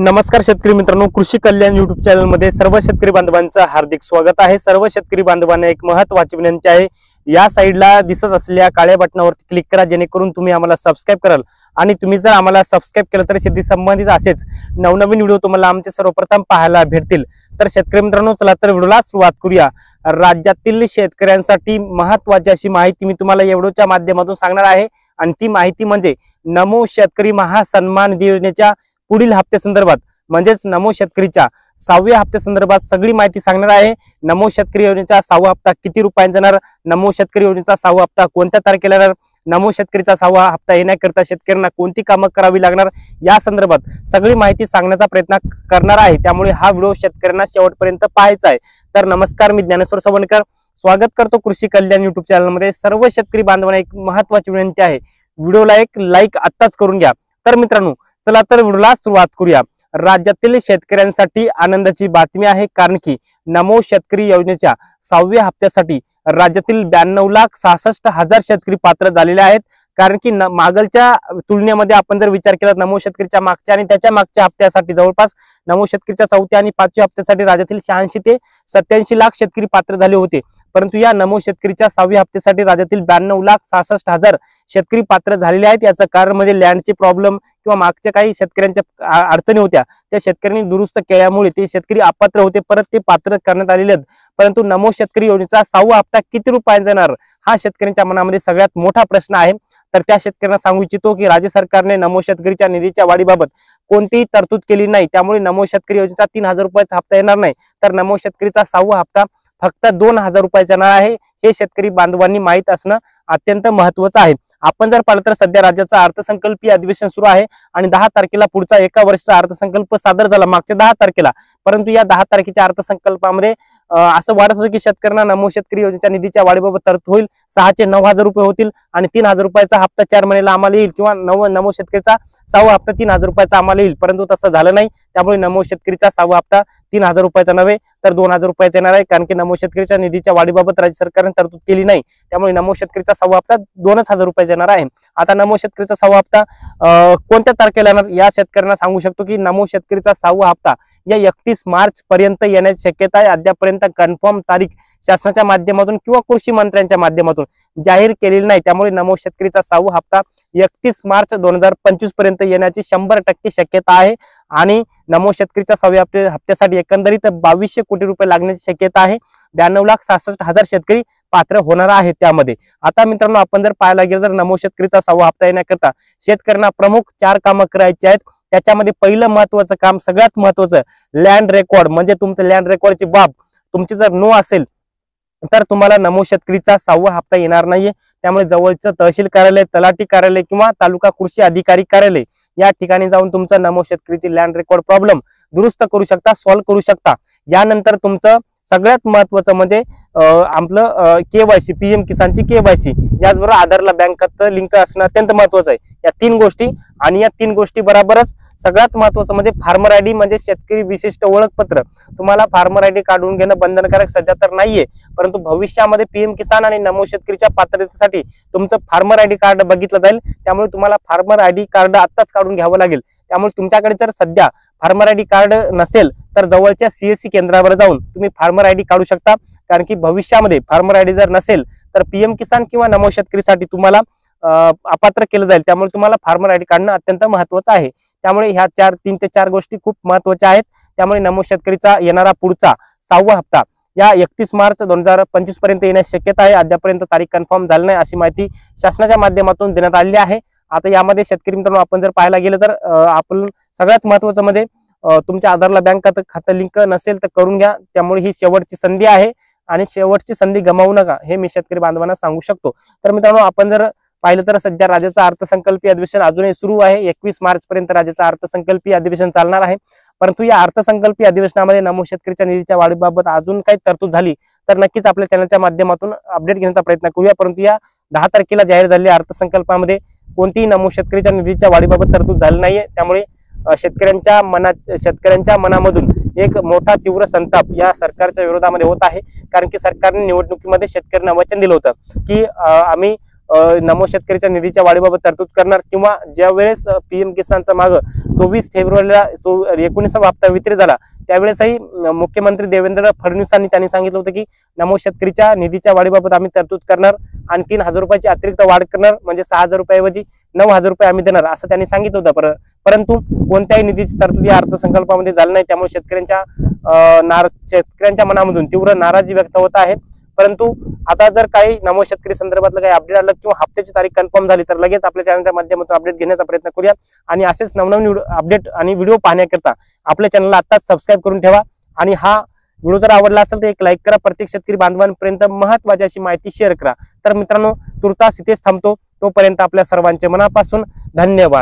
नमस्कार शेतकरी मित्रांनो, कृषी कल्याण युट्यूब चॅनल मध्ये सर्व शेतकरी बांधवांचं हार्दिक स्वागत आहे। सर्व शेतकरी बांधवांना एक महत्त्वाची विनंती आहे, या साइडला दिसत असलेल्या काळ्या बटनावरती क्लिक करा, जेणेकरून तुम्ही आम्हाला सबस्क्राइब कराल। आणि तुम्ही जर आम्हाला सबस्क्राइब केलं तर शेती संबंधित असेच नवनवीन व्हिडिओ तुम्हाला आमचे सर्वप्रथम पाहायला भेटतील। तर शेतकरी मित्रांनो, चला तर व्हिडिओला सुरुवात करूया। राज्यातील शेतकऱ्यांसाठी महत्त्वाची अशी माहिती मी तुम्हाला या व्हिडिओच्या माध्यमातून सांगणार आहे, आणि ती माहिती म्हणजे नमो शेतकरी महासन्मान निधी योजनेच्या पुढील हप्त्या संदर्भात, म्हणजेच नमो शेतकरीच्या 6व्या हप्त्या संदर्भात सगळी माहिती सांगणार आहे। नमो शेतकरी योजनेचा 6वा हप्ता किती रुपयांचा येणार, नमो शेतकरी योजनेचा 6वा हप्ता कोणत्या तारखेला येणार, नमो शेतकरीचा 6वा हप्ता येण्याकरिता शेतकऱ्यांना कोणती कामं करावी लागणार, या संदर्भात सगळी माहिती सांगण्याचा प्रयत्न करणार आहे। त्यामुळे हा व्हिडिओ शेतकऱ्यांना शेवटपर्यंत पाहायचा आहे। तर नमस्कार, मी ज्ञानेश्वर सवणकर स्वागत करतो कृषी कल्याण युट्यूब चॅनल मध्ये। सर्व शेतकरी बांधवांना एक महत्त्वाची विनंती आहे, व्हिडिओला एक लाईक आत्ताच करून घ्या। तर मित्रांनो, चला तर व्हिडिओला सुरुवात करूया। राज्यातील शेतकऱ्यांसाठी आनंदाची बातमी आहे, कारण की नमो शेतकरी योजनेच्या 6व्या हप्त्यासाठी राज्यातील 92,66,000 शेतकरी पात्र झालेले आहेत। कारण की मागलच्या तुलनेमध्ये आपण जर विचार केला, नमो शेतकरीच्या मागच्या आणि त्याच्या मागच्या हप्त्यासाठी जवळपास नमो शेतकरीच्या 4थ्या आणि 5व्या हप्त्यासाठी राज्यातील 86 ते 87 लाख शेतकरी पात्र झाले होते। परंतु या नमो शेतकरीच्या 6व्या हप्त्यासाठी राज्यातील 92,66,000 शेतकरी पात्र झालेले आहेत। याचं कारण म्हणजे लँडचे प्रॉब्लेम किंवा मागच्या काही शेतकऱ्यांच्या अडचणी होत्या, त्या शेतकऱ्यांनी दुरुस्त केल्यामुळे ते शेतकरी अपात्र होते, परत ते पात्र करण्यात आलेले आहेत। परंतु नमो शेतकरी योजनेचा 6वा हप्ता किती रुपयांचा येणार, हा शेतकऱ्यांच्या मनामध्ये सगळ्यात मोठा प्रश्न आहे। तर त्या शेतकऱ्यांना सांगू इच्छितो की राज्य सरकारने नमो शेतकरीच्या निधीच्या वाढीबाबत कोणतीही तरतूद केली नाही, त्यामुळे नमो शेतकरी योजनेचा 3,000 रुपयाचा हप्ता येणार नाही, तर नमो शेतकरीचा 6वा हप्ता फक्त 2,000 रुपयाचा येणार आहे। हे शेतकरी बांधवांनी माहित असणं अत्यंत महत्त्वाचं आहे। आपण जर पाहिलं तर सध्या राज्याचा अर्थसंकल्पीय अधिवेशन सुरू आहे, आणि 10 तारखेला पुढचा एका वर्षाचा अर्थसंकल्प सादर झाला मागच्या 10 तारखेला। परंतु या 10 तारखेच्या अर्थसंकल्पामध्ये असं वाटत होतं की शेतकऱ्यांना नमो शेतकरी योजनेच्या निधीच्या वाढीबाबत तरतूद होईल, 6चे 9,000 रुपये होतील, आणि 3,000 रुपयाचा हप्ता 4 महिन्याला आम्हाला येईल, किंवा नमो शेतकरीचा 6वा हप्ता 3,000 रुपयाचा आम्हाला येईल। परंतु तसं झालं नाही, त्यामुळे नमो शेतकरीचा 6वा हप्ता 3,000 रुपयाचा नव्हे तर 2,000 रुपयाचा येणार आहे। कारण की नमो शेतकरीच्या निधीच्या वाढीबाबत राज्य सरकारने तरतूद केली नाही, त्यामुळे नमो शेतकरीचा 6वा हप्ता 2,000 रुपयाचा येणार आहे। आता नमो शेतकरीचा 6वा हप्ता कोणत्या तारखेला येणार, या शेतकऱ्यांना सांगू शकतो की नमो शेतकरीचा 6वा हप्ता या 31 मार्च पर्यंत येण्याची शक्यता आहे। अद्यापर्यंत कन्फर्म तारीख शासनाच्या माध्यमातून किंवा कृषी मंत्र्यांच्या माध्यमातून जाहीर केलेली नाही, त्यामुळे नमो शेतकरीचा 6वा हप्ता 31 मार्च 2025 पर्यंत येण्याची 100% शक्यता आहे। आणि नमो शेतकरीच्या 6व्या हप्त्यासाठी एकंदरीत 2200 कोटी रुपये लागण्याची शक्यता आहे। 92,66,000 शेतकरी पात्र होणार आहेत त्यामध्ये। आता मित्रांनो, आपण जर पाहायला गेलं तर नमो शेतकरीचा 6वा हप्ता येण्याकरता शेतकऱ्यांना प्रमुख 4 कामं करायची आहेत। त्याच्यामध्ये पहिलं महत्त्वाचं काम, सगळ्यात महत्त्वाचं, लँड रेकॉर्ड, म्हणजे तुमचं लँड रेकॉर्डची बाब तुमची जर नो असेल तर तुम्हाला नमो शेतकरीचा 6वा हप्ता येणार नाहीये। त्यामुळे जवळचं तहसील कार्यालय, तलाठी कार्यालय किंवा तालुका कृषी अधिकारी कार्यालय या ठिकाणी जाऊन तुमचं नमो शेतकरीची लँड रेकॉर्ड प्रॉब्लेम दुरुस्त करू शकता, सॉल्व्ह करू शकता। यानंतर तुमचं सगळ्यात महत्त्वाचं म्हणजे आपलं केवायसी, पीएम किसानची केवायसी, याचबरोबर आधारला बँक खातं लिंक असणं अत्यंत महत्त्वाचं आहे। या 3 गोष्टी, आणि या 3 गोष्टी बरोबरच सगळ्यात महत्त्वाचं म्हणजे फार्मर आयडी, म्हणजे शेतकरी विशिष्ट ओळखपत्र। तुम्हाला फार्मर आयडी काढून घेणं बंधनकारक सध्या तर नाहीये, परंतु भविष्यामध्ये पीएम किसान आणि नमो शेतकरीच्या पात्रतेसाठी तुमचं फार्मर आयडी कार्ड बघितलं जाईल, त्यामुळे तुम्हाला फार्मर आयडी कार्ड आत्ताच काढून घ्यावं लागेल। त्यामुळे तुमच्याकडे जर सध्या फार्मर आयडी कार्ड नसेल तर जवळच्या सीएससी केंद्रावर जाऊन तुम्ही फार्मर आयडी काढू शकता, कारण की भविष्यामध्ये फार्मर आयडी जर नसेल तर पीएम किसान किंवा नमो शेतकरीसाठी तुम्हाला अपात्र केलं जाईल। त्यामुळे तुम्हाला फार्मर आयडी काढणं अत्यंत महत्त्वाचं आहे। त्यामुळे ह्या 3 ते 4 गोष्टी खूप महत्त्वाच्या आहेत। त्यामुळे नमो शेतकरीचा येणारा पुढचा 6वा हप्ता या 31 मार्च 2025 पर्यंत येण्याची शक्यता आहे। अद्यापर्यंत तारीख कन्फर्म झाली नाही, अशी माहिती शासनाच्या माध्यमातून देण्यात आलेली आहे। आता यामध्ये शेतकरी मित्रांनो, आपण जर पाहायला गेलं तर आपण सगळ्यात महत्त्वाचं म्हणजे तुमच्या आधारला बँक खातं लिंक नसेल तर करून घ्या। त्यामुळे ही शेवटची संधी आहे, आणि शेवटची संधी गमावू नका, हे मी शेतकरी बांधवांना सांगू शकतो। तर मित्रांनो, आपण जर पाहिलं तर सध्या राज्याचं अर्थसंकल्पीय अधिवेशन अजूनही सुरू आहे। 21 मार्च पर्यंत राज्याचं अर्थसंकल्पीय अधिवेशन चालणार आहे। परंतु या अर्थसंकल्पीय अधिवेशनामध्ये नमो शेतकरीच्या निधीच्या वाढीबाबत अजून काही तरतूद झाली तर नक्कीच आपल्या चॅनलच्या माध्यमातून अपडेट घेण्याचा प्रयत्न करूया। परंतु या 10 तारखेला जाहीर झालेल्या अर्थसंकल्पामध्ये कोणतीही नमो शेतकरीच्या निधीच्या वाढीबाबत तरतूद झाली नाहीये, त्यामुळे शेतकऱ्यांच्या मनामधून एक मोठा तीव्र संताप या सरकारच्या विरोधामध्ये होत आहे। कारण की सरकारने निवडणुकीमध्ये शेतकऱ्यांना वचन दिलं होतं की आम्ही नमो शेतकरीच्या निधीच्या वाढीबाबत तरतूद करणार, किंवा ज्या वेळेस पीएम किसानचा माग 24 फेब्रुवारीला 19वा हप्ता वितरित झाला त्यावेळेसही मुख्यमंत्री देवेंद्र फडणवीसांनी त्यांनी सांगितलं होतं की नमो शेतकरीच्या निधीच्या वाढीबाबत आम्ही तरतूद करणार, आणखीन 1000 रुपयाची अतिरिक्त वाढ करणार, म्हणजे 6000 रुपयाऐवजी 9000 रुपये आम्ही देणार असं त्यांनी सांगितलं होतं. परंतु कोणत्याही निधीची तरतूद या अर्थसंकल्पामध्ये झाली नाही, त्यामुळे शेतकऱ्यांच्या मनामधून तीव्र नाराजी व्यक्त होत आहे. परंतु आता जर काही नमो शेतकरी संदर्भातलं काही अपडेट आलं किंवा हप्त्याची तारीख कन्फर्म झाली तर लगेच आपल्या चॅनलच्या माध्यमातून अपडेट घेण्याचा प्रयत्न करूया. आणि असेच नवनवीन अपडेट आणि व्हिडिओ पाहण्याकरता आपल्या चॅनलला आताच सबस्क्राईब करून ठेवा. आणि हा व्हिडिओ जर आवडला असेल तर एक लाईक करा, प्रत्येक शेतकरी बांधवांपर्यंत महत्त्वाची अशी माहिती शेअर करा. तर मित्रांनो, तुर्तास इथेच थांबतो. तोपर्यंत आपल्या सर्वांचे मनापासून धन्यवाद.